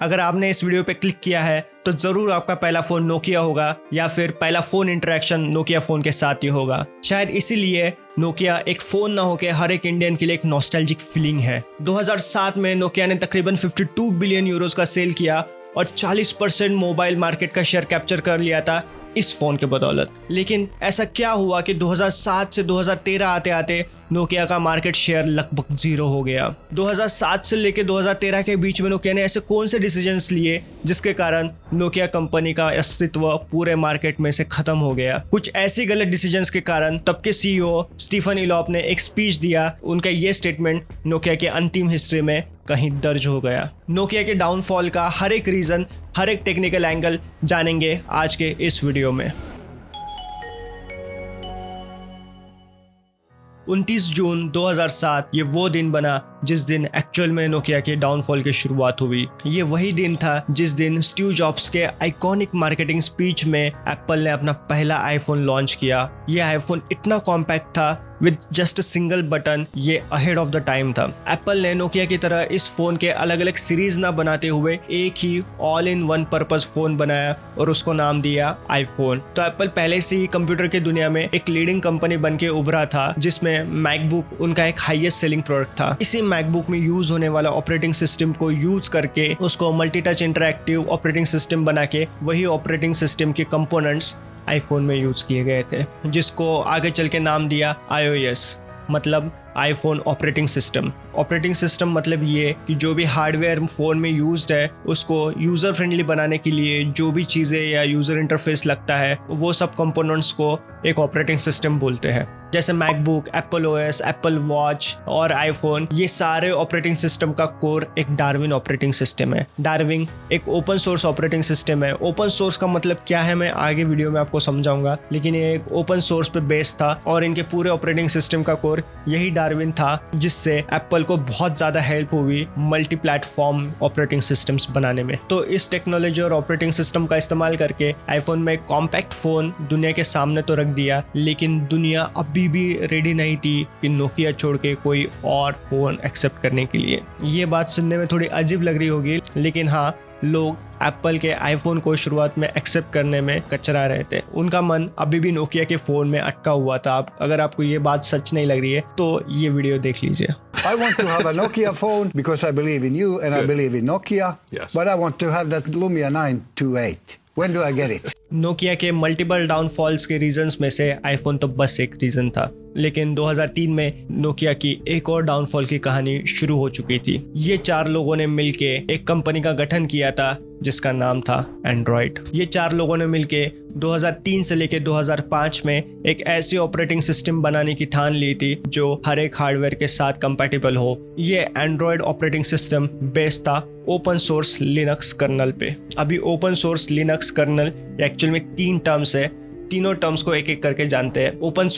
अगर आपने इस वीडियो पे क्लिक किया है तो ज़रूर आपका पहला फ़ोन नोकिया होगा या फिर पहला फ़ोन इंटरेक्शन नोकिया फ़ोन के साथ ही होगा। शायद इसीलिए नोकिया एक फ़ोन ना होकर हर एक इंडियन के लिए एक नॉस्टैल्जिक फीलिंग है। 2007 में नोकिया ने तकरीबन 52 बिलियन यूरोस का सेल किया और 40% मोबाइल मार्केट का शेयर कैप्चर कर लिया था इस फ़ोन के बदौलत। लेकिन ऐसा क्या हुआ कि 2007 से 2013 आते आते नोकिया का मार्केट शेयर लगभग 0 हो गया। 2007 से लेकर 2013 के बीच में नोकिया ने ऐसे कौन से डिसीजंस लिए जिसके कारण नोकिया कंपनी का अस्तित्व पूरे मार्केट में से खत्म हो गया। कुछ ऐसे गलत डिसीजंस के कारण तब के सीईओ स्टीफन इलॉप ने एक स्पीच दिया। उनका ये स्टेटमेंट नोकिया के अंतिम हिस्ट्री में कहीं दर्ज हो गया। नोकिया के डाउनफॉल का हर एक रीज़न, हर एक टेक्निकल एंगल जानेंगे आज के इस वीडियो में। 29 जून 2007 ये वो दिन बना जिस दिन एक्चुअल में नोकिया के डाउनफॉल की शुरुआत हुई। ये वही दिन था जिस दिन स्टीव जॉब्स के आइकॉनिक मार्केटिंग स्पीच में एप्पल ने अपना पहला आईफोन लॉन्च किया। ये आईफोन इतना कॉम्पैक्ट था विद जस्ट सिंगल बटन, ये अहेड ऑफ द टाइम था। एप्पल ने नोकिया की तरह इस फोन के अलग अलग सीरीज ना बनाते हुए एक ही all in one purpose phone बनाया और उसको नाम दिया आईफोन। तो एप्पल पहले से ही कंप्यूटर की दुनिया में एक लीडिंग कंपनी बन के उभरा था, जिसमें मैकबुक उनका एक हाईएस्ट सेलिंग प्रोडक्ट था। इसी मैकबुक में यूज होने वाला ऑपरेटिंग सिस्टम को यूज करके उसको multi touch interactive operating system बना के वही ऑपरेटिंग सिस्टम के कंपोनेंट्स आईफोन में यूज किए गए थे, जिसको आगे चल के नाम दिया iOS, मतलब iPhone operating system. Operating system मतलब ये कि जो भी हार्डवेयर फ़ोन में यूज्ड है उसको यूज़र फ्रेंडली बनाने के लिए जो भी चीज़ें या यूज़र इंटरफेस लगता है वो सब कंपोनेंट्स को एक ऑपरेटिंग सिस्टम बोलते हैं। जैसे MacBook, Apple OS, Apple watch और आईफोन, ये सारे ऑपरेटिंग सिस्टम का कोर एक डार्विन ऑपरेटिंग सिस्टम है। डार्विन एक ओपन सोर्स ऑपरेटिंग सिस्टम है। ओपन सोर्स का मतलब क्या है मैं आगे वीडियो में आपको समझाऊंगा, लेकिन ये एक ओपन सोर्स पे बेस्ड था और इनके पूरे ऑपरेटिंग सिस्टम का कोर यही डार्विन था, जिससे एप्पल को बहुत ज़्यादा हेल्प हुई मल्टी प्लेटफॉर्म ऑपरेटिंग सिस्टम्स बनाने में। तो इस टेक्नोलॉजी और ऑपरेटिंग सिस्टम का इस्तेमाल करके आईफोन में कॉम्पैक्ट फ़ोन दुनिया के सामने तो रख दिया, लेकिन दुनिया अभी भी रेडी नहीं थी कि नोकिया छोड़ के कोई और फ़ोन एक्सेप्ट करने के लिए। ये बात सुनने में थोड़ी अजीब लग रही होगी, लेकिन हाँ, लोग एप्पल के आईफोन को शुरुआत में एक्सेप्ट करने में कचरा रहे थे। उनका मन अभी भी नोकिया के फ़ोन में अटका हुआ था। अगर आपको ये बात सच नहीं लग रही है तो ये वीडियो देख लीजिए। I want to have a Nokia phone because I believe in you and I believe in Nokia. Yes. But I want to have that Lumia 928. When do I get it? Nokia के multiple downfalls के reasons में से iPhone तो बस एक reason था, लेकिन 2003 में नोकिया की एक और डाउनफॉल की कहानी शुरू हो चुकी थी। ये 4 लोगों ने मिलके एक कंपनी का गठन किया था जिसका नाम था एंड्रॉयड। ये 4 लोगों ने मिलके 2003 से लेकर 2005 में एक ऐसी ऑपरेटिंग सिस्टम बनाने की ठान ली थी जो हर एक हार्डवेयर के साथ कंपैटिबल हो। ये एंड्रॉयड ऑपरेटिंग सिस्टम बेस्ड था ओपन सोर्स लिनक्स कर्नल पे। अभी open source Linux kernel actual में 3 टर्म्स है, तीनों टर्म्स को एक एक करके जानते हैं। ओपन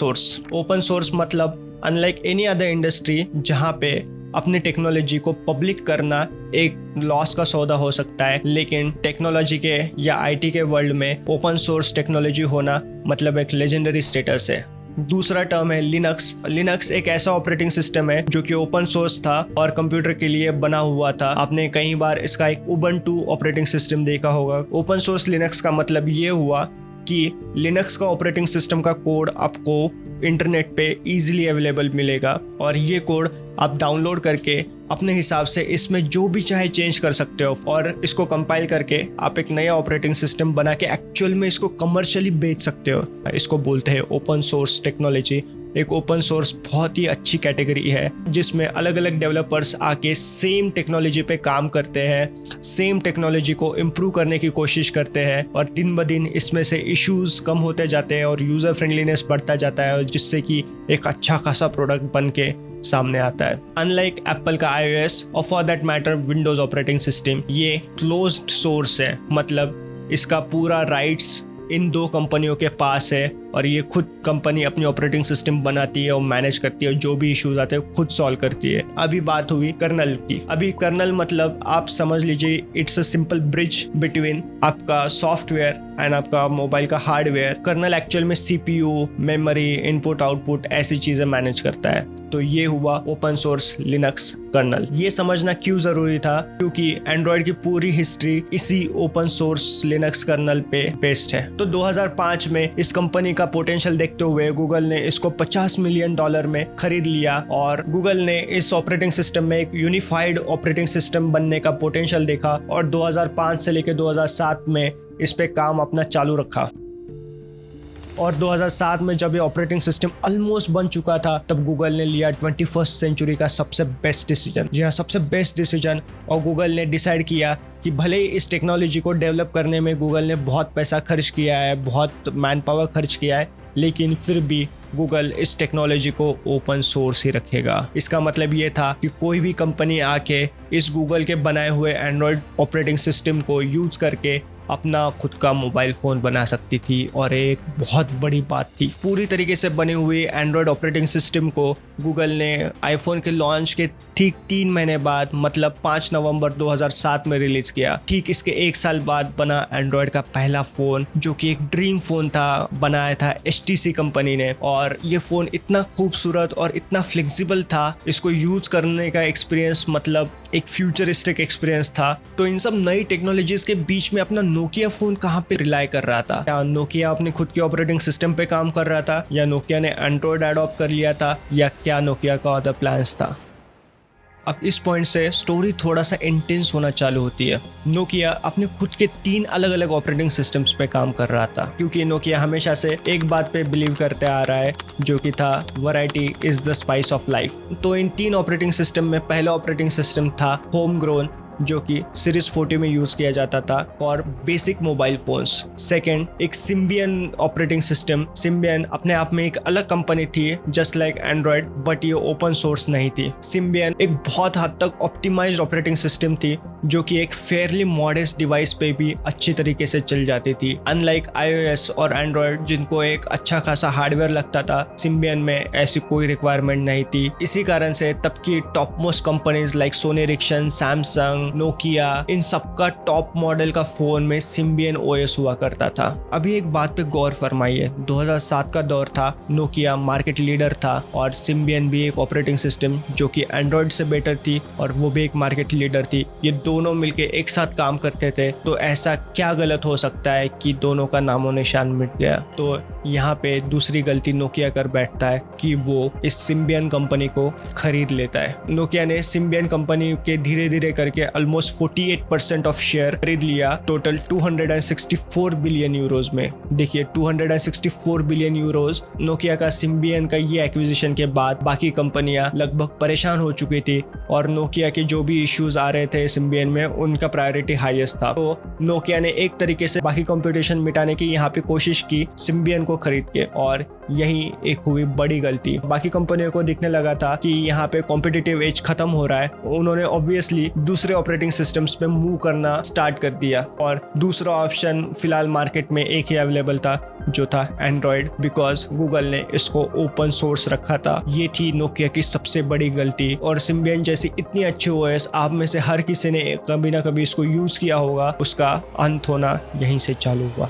सोर्स मतलब अनलाइक एनी अदर इंडस्ट्री जहाँ पे अपनी टेक्नोलॉजी को पब्लिक करना एक लॉस का सौदा हो सकता है, लेकिन टेक्नोलॉजी के या आईटी के वर्ल्ड में ओपन सोर्स टेक्नोलॉजी होना मतलब एक लेजेंडरी स्टेटस है। दूसरा टर्म है लिनक्स एक ऐसा ऑपरेटिंग सिस्टम है जो कि ओपन सोर्स था और कंप्यूटर के लिए बना हुआ था। आपने कई बार इसका एक उबंटू ऑपरेटिंग सिस्टम देखा होगा। ओपन सोर्स लिनक्स का मतलब ये हुआ कि लिनक्स का ऑपरेटिंग सिस्टम का कोड आपको इंटरनेट पे इजीली अवेलेबल मिलेगा और ये कोड आप डाउनलोड करके अपने हिसाब से इसमें जो भी चाहे चेंज कर सकते हो और इसको कंपाइल करके आप एक नया ऑपरेटिंग सिस्टम बना के एक्चुअल में इसको कमर्शियली बेच सकते हो। इसको बोलते हैं ओपन सोर्स टेक्नोलॉजी। एक ओपन सोर्स बहुत ही अच्छी कैटेगरी है जिसमें अलग अलग डेवलपर्स आके सेम टेक्नोलॉजी पे काम करते हैं, सेम टेक्नोलॉजी को इम्प्रूव करने की कोशिश करते हैं और दिन ब दिन इसमें से इश्यूज कम होते जाते हैं और यूज़र फ्रेंडलीनेस बढ़ता जाता है और जिससे कि एक अच्छा खासा प्रोडक्ट बन के सामने आता है। अनलाइक एप्पल का iOS और for that matter Windows operating system, ये क्लोज्ड सोर्स है, मतलब इसका पूरा राइट्स इन 2 कंपनियों के पास है और ये खुद कंपनी अपनी ऑपरेटिंग सिस्टम बनाती है और मैनेज करती है, जो भी इश्यूज आते हैं खुद सॉल्व करती है। अभी बात हुई कर्नल की। अभी कर्नल मतलब आप समझ लीजिए it's a simple bridge between आपका सॉफ्टवेयर एंड आपका मोबाइल का हार्डवेयर। कर्नल एक्चुअल में CPU, मेमोरी, इनपुट आउटपुट ऐसी चीजें मैनेज करता है। तो ये हुआ ओपन सोर्स लिनक्स कर्नल। ये समझना क्यों जरूरी था, क्योंकि एंड्रॉयड की पूरी हिस्ट्री इसी ओपन सोर्स लिनक्स कर्नल पे बेस्ड है। तो 2005 में इस कंपनी का पोटेंशियल देखते हुए गूगल ने इसको $50 मिलियन में खरीद लिया और गूगल ने इस ऑपरेटिंग सिस्टम में एक यूनिफाइड ऑपरेटिंग सिस्टम बनने का पोटेंशियल देखा और 2005 से लेकर 2007 में इस पे काम अपना चालू रखा। और 2007 में जब ये ऑपरेटिंग सिस्टम ऑलमोस्ट बन चुका था, तब गूगल ने लिया 21st सेंचुरी का सबसे बेस्ट डिसीजन। जी हाँ, सबसे बेस्ट डिसीजन। और गूगल ने डिसाइड किया कि भले ही इस टेक्नोलॉजी को डेवलप करने में गूगल ने बहुत पैसा खर्च किया है, बहुत मैन पावर खर्च किया है, लेकिन फिर भी गूगल इस टेक्नोलॉजी को ओपन सोर्स ही रखेगा। इसका मतलब ये था कि कोई भी कंपनी आके इस गूगल के बनाए हुए एंड्रॉयड ऑपरेटिंग सिस्टम को यूज करके अपना खुद का मोबाइल फ़ोन बना सकती थी। और एक बहुत बड़ी बात थी, पूरी तरीके से बनी हुई एंड्रॉयड ऑपरेटिंग सिस्टम को गूगल ने आईफोन के लॉन्च के ठीक 3 महीने बाद मतलब 5 नवंबर 2007 में रिलीज़ किया। ठीक इसके 1 साल बाद बना एंड्रॉयड का पहला फ़ोन, जो कि एक ड्रीम फ़ोन था। बनाया था HTC कंपनी ने। और ये फ़ोन इतना खूबसूरत और इतना फ्लेक्सिबल था, इसको यूज़ करने का एक्सपीरियंस मतलब एक फ्यूचरिस्टिक एक्सपीरियंस था। तो इन सब नई टेक्नोलॉजीज के बीच में अपना नोकिया फ़ोन कहाँ पे रिलाई कर रहा था? या नोकिया अपने खुद के ऑपरेटिंग सिस्टम पे काम कर रहा था, या नोकिया ने एंड्रॉयड अडॉप्ट कर लिया था, या क्या नोकिया का अदर प्लान्स था? अब इस पॉइंट से स्टोरी थोड़ा सा इंटेंस होना चालू होती है। नोकिया अपने खुद के 3 अलग अलग ऑपरेटिंग सिस्टम्स पे काम कर रहा था, क्योंकि नोकिया हमेशा से एक बात पे बिलीव करते आ रहा है, जो कि था variety is the spice of life. तो इन 3 ऑपरेटिंग सिस्टम में पहला ऑपरेटिंग सिस्टम था होम ग्रोन, जो कि सीरीज 40 में यूज किया जाता था for basic mobile phones. Second, एक सिम्बियन ऑपरेटिंग सिस्टम। सिम्बियन अपने आप में एक अलग कंपनी थी, जस्ट लाइक एंड्रॉयड, बट ये ओपन सोर्स नहीं थी। सिम्बियन एक बहुत हद तक ऑप्टिमाइज्ड ऑपरेटिंग सिस्टम थी, जो कि एक फेयरली मॉडेस्ट डिवाइस पे भी अच्छी तरीके से चल जाती थी। अनलाइक iOS और एंड्रॉयड, जिनको एक अच्छा खासा हार्डवेयर लगता था, सिम्बियन में ऐसी कोई रिक्वायरमेंट नहीं थी। इसी कारण से तब की top most companies like Sony Ericsson, Samsung, Nokia, इन सबका टॉप मॉडल का फोन में सिम्बियन OS हुआ करता था। अभी एक बात पे गौर फरमाइए, 2007 का दौर था, नोकिया मार्केट लीडर था और सिम्बियन भी एक ऑपरेटिंग सिस्टम जो कि एंड्रॉयड से बेटर थी और वो भी एक मार्केट लीडर थी। ये दोनों मिलके एक साथ काम करते थे, तो ऐसा क्या गलत हो सकता है कि दोनों का नामो निशान मिट गया? तो यहाँ पे दूसरी गलती नोकिया कर बैठता है कि वो इस सिम्बियन कंपनी को खरीद लेता है। नोकिया ने सिम्बियन कंपनी के धीरे धीरे करके ऑलमोस्ट 48% ऑफ शेयर खरीद लिया, टोटल 264 बिलियन यूरोज में। देखिए 264 बिलियन यूरोज। नोकिया का सिम्बियन का ये एक्विजिशन के बाद बाकी कंपनियां लगभग परेशान हो चुकी थी और नोकिया के जो भी इश्यूज आ रहे थे सिम्बियन में, उनका प्रायोरिटी हाईएस्ट था। तो नोकिया ने एक तरीके से बाकी कंपटीशन मिटाने की यहाँ पे कोशिश की सिम्बियन को खरीद के, और यही एक हुई बड़ी गलती। बाकी कंपनियों को दिखने लगा था कि यहाँ पे कॉम्पिटिटिव एज खत्म हो रहा है, उन्होंने ऑब्वियसली दूसरे ऑपरेटिंग सिस्टम्स पे मूव करना स्टार्ट कर दिया और दूसरा ऑप्शन फिलहाल मार्केट में एक ही अवेलेबल था, जो था एंड्रॉयड, बिकॉज गूगल ने इसको ओपन सोर्स रखा था। ये थी नोकिया की सबसे बड़ी गलती। और सिम्बियन जैसी इतनी अच्छी OS आप में से हर किसी ने कभी ना कभी इसको यूज किया होगा, उसका अंत होना यहीं से चालू हुआ।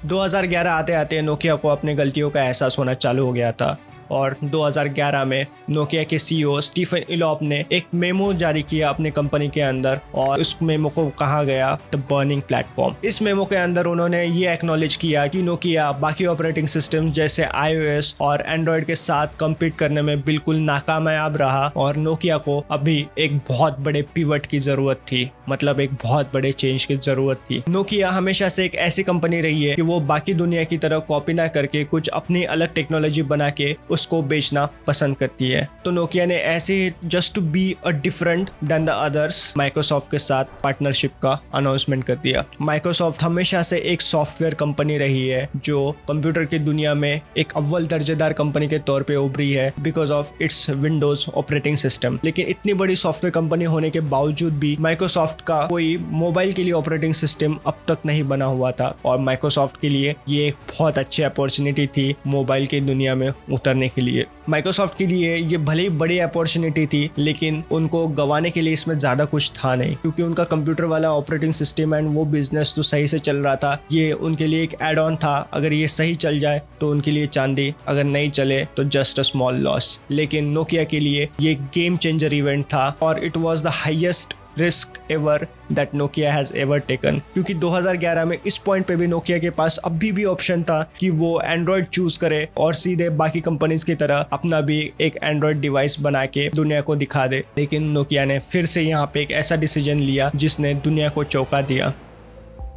2011 आते आते नोकिया को अपनी गलतियों का एहसास होना चालू हो गया था और 2011 में नोकिया के CEO स्टीफन इलॉप ने एक मेमो जारी किया अपनी कंपनी के अंदर, और उस मेमो को कहा गया द बर्निंग प्लेटफॉर्म। इस मेमो के अंदर उन्होंने ये एक्नॉलेज किया कि नोकिया बाकी ऑपरेटिंग सिस्टम जैसे iOS और एंड्रॉयड के साथ कम्पीट करने में बिल्कुल नाकामयाब रहा और नोकिया को अभी एक बहुत बड़े पिवट की जरूरत थी, मतलब एक बहुत बड़े चेंज की जरूरत थी। नोकिया हमेशा से एक ऐसी कंपनी रही है कि वो बाकी दुनिया की तरह कॉपी ना करके कुछ अपनी अलग टेक्नोलॉजी बना के उसको बेचना पसंद करती है। तो नोकिया ने ऐसे ही just to be a different than the others Microsoft के साथ पार्टनरशिप का अनाउंसमेंट कर दिया। माइक्रोसॉफ्ट हमेशा से एक सॉफ्टवेयर कंपनी रही है जो कंप्यूटर की दुनिया में एक अव्वल दर्जेदार कंपनी के तौर पे उभरी है because of its Windows operating system. लेकिन इतनी बड़ी सॉफ्टवेयर कंपनी होने के बावजूद भी माइक्रोसॉफ्ट का कोई मोबाइल के लिए ऑपरेटिंग सिस्टम अब तक नहीं बना हुआ था और माइक्रोसॉफ्ट के लिए ये एक बहुत अच्छी अपॉर्चुनिटी थी मोबाइल की दुनिया में उतरने के लिए। माइक्रोसॉफ्ट के लिए ये भले ही बड़ी अपॉर्चुनिटी थी लेकिन उनको गंवाने के लिए इसमें ज़्यादा कुछ था नहीं, क्योंकि उनका कंप्यूटर वाला ऑपरेटिंग सिस्टम एंड वो बिजनेस तो सही से चल रहा था। ये उनके लिए एक एड ऑन था, अगर ये सही चल जाए तो उनके लिए चांदी, अगर नहीं चले तो जस्ट अ स्मॉल लॉस। लेकिन नोकिया के लिए ये गेम चेंजर इवेंट था और it was the highest risk ever that Nokia has ever taken, क्योंकि 2011 में इस पॉइंट पे भी नोकिया के पास अभी भी ऑप्शन था कि वो एंड्रॉयड चूज करे और सीधे बाकी कंपनीज की तरह अपना भी एक एंड्रॉयड डिवाइस बना के दुनिया को दिखा दे। लेकिन नोकिया ने फिर से यहाँ पे एक ऐसा डिसीजन लिया जिसने दुनिया को चौंका दिया।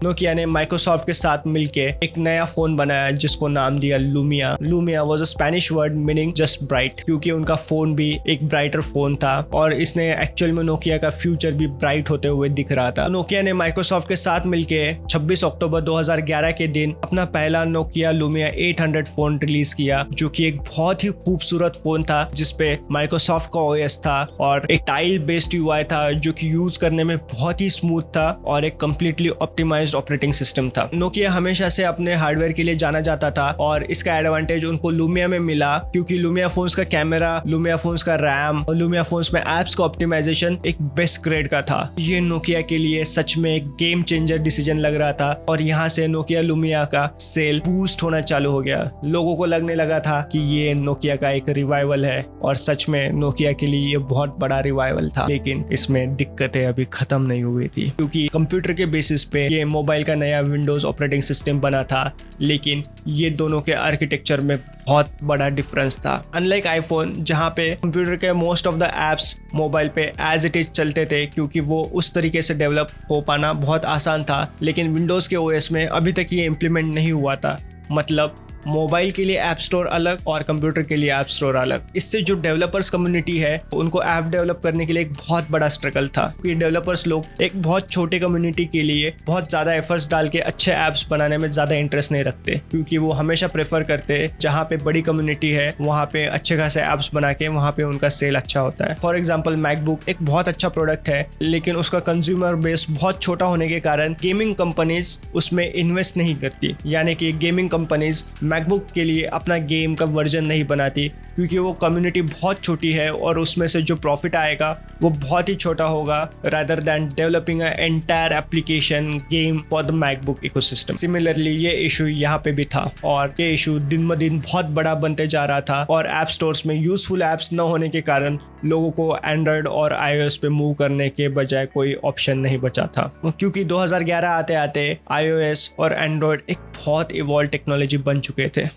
नोकिया ने माइक्रोसॉफ्ट के साथ मिलके एक नया फोन बनाया जिसको नाम दिया Lumia. Lumia was a Spanish word meaning just bright, क्योंकि उनका फोन भी एक ब्राइटर फोन था और इसने एक्चुअल में नोकिया का फ्यूचर भी ब्राइट होते हुए दिख रहा था। नोकिया ने माइक्रोसॉफ्ट के साथ मिलके 26 अक्टूबर 2011 के दिन अपना पहला नोकिया लूमिया 800 फोन रिलीज किया, जो कि एक बहुत ही खूबसूरत फोन था जिसपे माइक्रोसॉफ्ट का ओएस था और एक टाइल बेस्ड यूआई था जो कि यूज करने में बहुत ही स्मूथ था और एक कंप्लीटली ऑप्टिमाइज्ड ऑपरेटिंग सिस्टम था। नोकिया हमेशा से अपने हार्डवेयर के लिए जाना जाता था और इसका एडवांटेज उनको लूमिया में मिला, क्योंकि लूमिया फोन्स का कैमरा, लूमिया फोन्स का रैम और लूमिया फोन्स में एप्स का ऑप्टिमाइजेशन एक बेस्ट ग्रेड का था। ये नोकिया के लिए सच में एक गेम चेंजर डिसीजन लग रहा था और यहाँ से नोकिया लूमिया का सेल बूस्ट होना चालू हो गया। लोगों को लगने लगा था कि ये नोकिया का एक रिवाइवल है और सच में नोकिया के लिए ये बहुत बड़ा रिवाइवल था। लेकिन इसमें दिक्कतें अभी खत्म नहीं हुई थी, क्योंकि कंप्यूटर के बेसिस पे ये मोबाइल का नया विंडोज ऑपरेटिंग सिस्टम बना था, लेकिन ये दोनों के आर्किटेक्चर में बहुत बड़ा डिफरेंस था। अनलाइक आईफोन, जहाँ पे कंप्यूटर के most of the apps mobile पे एज इट इज चलते थे क्योंकि वो उस तरीके से डेवलप हो पाना बहुत आसान था, लेकिन विंडोज़ के ओएस में अभी तक ये इम्प्लीमेंट नहीं हुआ था। मतलब मोबाइल के लिए ऐप स्टोर अलग और कंप्यूटर के लिए ऐप स्टोर अलग। इससे जो डेवलपर्स कम्युनिटी है उनको ऐप डेवलप करने के लिए एक बहुत बड़ा स्ट्रगल था, क्योंकि डेवलपर्स लोग एक बहुत छोटे कम्युनिटी के लिए बहुत ज़्यादा एफर्ट्स डाल के अच्छे ऐप्स बनाने में ज़्यादा इंटरेस्ट नहीं रखते, क्योंकि वो हमेशा प्रेफर करते जहाँ पे बड़ी कम्युनिटी है वहाँ पे अच्छे खासे ऐप्स बना के वहाँ पे उनका सेल अच्छा होता है। फॉर एग्जाम्पल मैकबुक एक बहुत अच्छा प्रोडक्ट है, लेकिन उसका कंज्यूमर बेस बहुत छोटा होने के कारण गेमिंग कंपनीज उसमें इन्वेस्ट नहीं करती, यानी कि गेमिंग कंपनीज मैकबुक के लिए अपना गेम का वर्जन नहीं बनाती, क्योंकि वो कम्युनिटी बहुत छोटी है और उसमें से जो प्रॉफिट आएगा वो बहुत ही छोटा होगा, rather than developing a entire application game for the MacBook ecosystem. Similarly ये इशू यहाँ पे भी था और ये इशू दिन ब दिन बहुत बड़ा बनते जा रहा था और ऐप स्टोर्स में यूजफुल ऐप्स न होने के कारण लोगों को एंड्रॉयड और iOS पे मूव करने के बजाय कोई ऑप्शन नहीं बचा था, क्योंकि 2011 आते आते iOS और एंड्रॉयड एक बहुत इवॉल्व टेक्नोलॉजी बन चुके थे।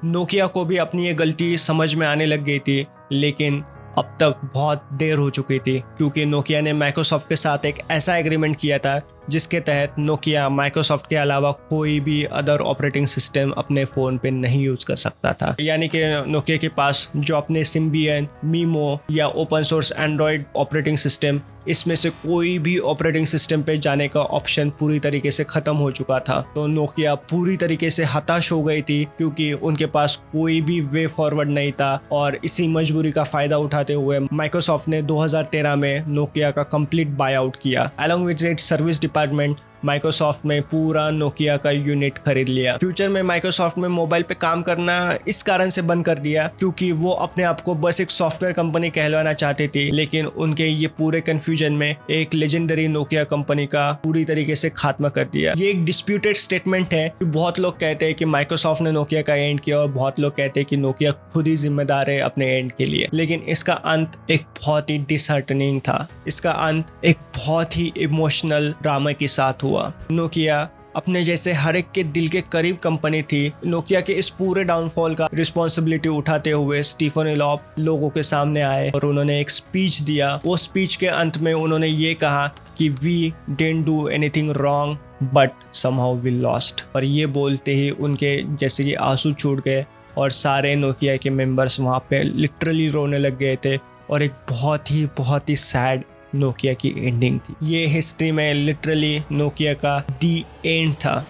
नोकिया को भी अपनी ये गलती समझ में आने लग गई थी, लेकिन अब तक बहुत देर हो चुकी थी, क्योंकि नोकिया ने माइक्रोसॉफ्ट के साथ एक ऐसा एग्रीमेंट किया था जिसके तहत नोकिया माइक्रोसॉफ्ट के अलावा कोई भी अदर ऑपरेटिंग सिस्टम अपने फ़ोन पे नहीं यूज़ कर सकता था। यानी कि नोकिया के पास जो अपने सिम्बियन, मीमो या open source Android operating system, इसमें से कोई भी ऑपरेटिंग सिस्टम पे जाने का ऑप्शन पूरी तरीके से ख़त्म हो चुका था। तो नोकिया पूरी तरीके से हताश हो गई थी, क्योंकि उनके पास कोई भी वे फॉरवर्ड नहीं था और इसी मजबूरी का फ़ायदा उठाते हुए माइक्रोसॉफ्ट ने 2013 में नोकिया का कंप्लीट बाय आउट किया। Along with its service department Microsoft में पूरा नोकिया का यूनिट खरीद लिया। फ्यूचर में माइक्रोसॉफ्ट में मोबाइल पे काम करना इस कारण से बंद कर दिया क्योंकि वो अपने आप को बस एक सॉफ्टवेयर कंपनी कहलवाना चाहती थी, लेकिन उनके ये पूरे कंफ्यूजन में एक लेजेंडरी नोकिया कंपनी का पूरी तरीके से खात्मा कर दिया। ये एक डिस्प्यूटेड स्टेटमेंट है कि बहुत लोग कहते हैं कि माइक्रोसॉफ्ट ने नोकिया का एंड किया और बहुत लोग कहते हैं कि नोकिया खुद ही जिम्मेदार है अपने एंड के लिए, लेकिन इसका अंत एक बहुत ही डिसहार्टनिंग था। इसका अंत एक बहुत ही इमोशनल ड्रामा के साथ हुआ। नोकिया अपने जैसे हर एक के दिल के करीब कंपनी थी। नोकिया के इस पूरे डाउनफॉल का रिस्पॉन्सिबिलिटी उठाते हुए स्टीफन इलॉप लोगों के सामने आए और उन्होंने एक स्पीच दिया। वो स्पीच के अंत में उन्होंने ये कहा कि we didn't do anything wrong but somehow we lost. और ये बोलते ही उनके जैसे कि आंसू छूट गए और सारे नोकिया के मेंबर्स वहाँ पे लिटरली रोने लग गए थे और एक बहुत ही सैड नोकिया की एंडिंग थी। ये हिस्ट्री में लिटरली नोकिया का दी एंड था।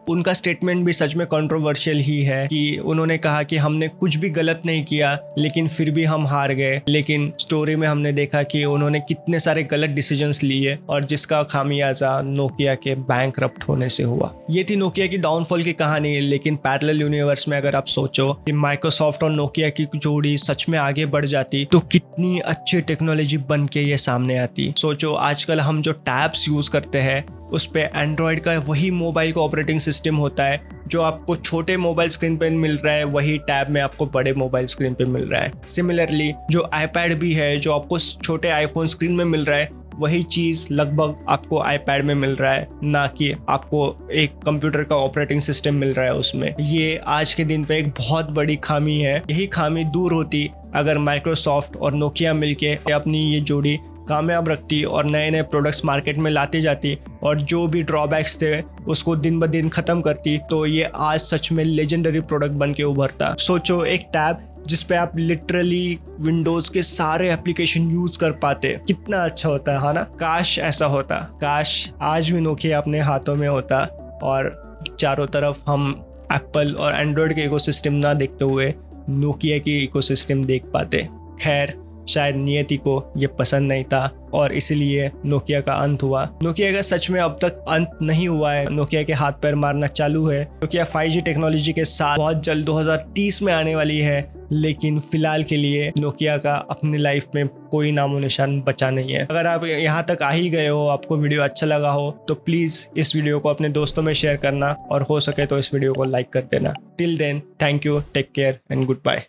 उनका स्टेटमेंट भी सच में कंट्रोवर्शियल ही है कि उन्होंने कहा कि हमने कुछ भी गलत नहीं किया लेकिन फिर भी हम हार गए। लेकिन स्टोरी में हमने देखा कि उन्होंने कितने सारे गलत डिसीजंस लिए और जिसका खामियाजा नोकिया के बैंकरप्ट होने से हुआ। ये थी नोकिया की डाउनफॉल की कहानी। लेकिन पैरेलल यूनिवर्स में अगर आप सोचो कि माइक्रोसॉफ्ट और नोकिया की जोड़ी सच में आगे बढ़ जाती तो कितनी अच्छी टेक्नोलॉजी बन के ये सामने आती। सोचो आजकल हम जो टैब्स यूज करते हैं उस पे एंड्रॉयड का वही मोबाइल का ऑपरेटिंग सिस्टम होता है। जो आपको छोटे मोबाइल स्क्रीन पे मिल रहा है वही टैब में आपको बड़े मोबाइल स्क्रीन पे मिल रहा है। सिमिलरली जो आईपैड भी है, जो आपको छोटे आईफोन स्क्रीन में मिल रहा है वही चीज़ लगभग आपको आईपैड में मिल रहा है, ना कि आपको एक कंप्यूटर का ऑपरेटिंग सिस्टम मिल रहा है उसमें। ये आज के दिन पे एक बहुत बड़ी खामी है। यही खामी दूर होती अगर माइक्रोसॉफ्ट और नोकिया मिलके अपनी ये जोड़ी कामयाब रखती और नए नए प्रोडक्ट्स मार्केट में लाती जाती और जो भी ड्रॉबैक्स थे उसको दिन ब दिन ख़त्म करती तो ये आज सच में लेजेंडरी प्रोडक्ट बन के उभरता। सोचो एक टैब जिस पे आप लिटरली विंडोज़ के सारे एप्लीकेशन यूज़ कर पाते, कितना अच्छा होता है ना। काश ऐसा होता, काश आज भी नोकिया अपने हाथों में होता और चारों तरफ हम एप्पल और एंड्रॉयड के इकोसिस्टम ना देखते हुए नोकिया की इकोसिस्टम देख पाते। खैर शायद नियति को ये पसंद नहीं था और इसीलिए नोकिया का अंत हुआ। नोकिया का सच में अब तक अंत नहीं हुआ है। नोकिया के हाथ पैर मारना चालू है। नोकिया 5G टेक्नोलॉजी के साथ बहुत जल्द 2030 में आने वाली है। लेकिन फिलहाल के लिए नोकिया का अपनी लाइफ में कोई नामो निशान बचा नहीं है। अगर आप यहाँ तक आ ही गए हो, आपको वीडियो अच्छा लगा हो तो प्लीज़ इस वीडियो को अपने दोस्तों में शेयर करना और हो सके तो इस वीडियो को लाइक कर देना। Till then thank you, take care and good bye.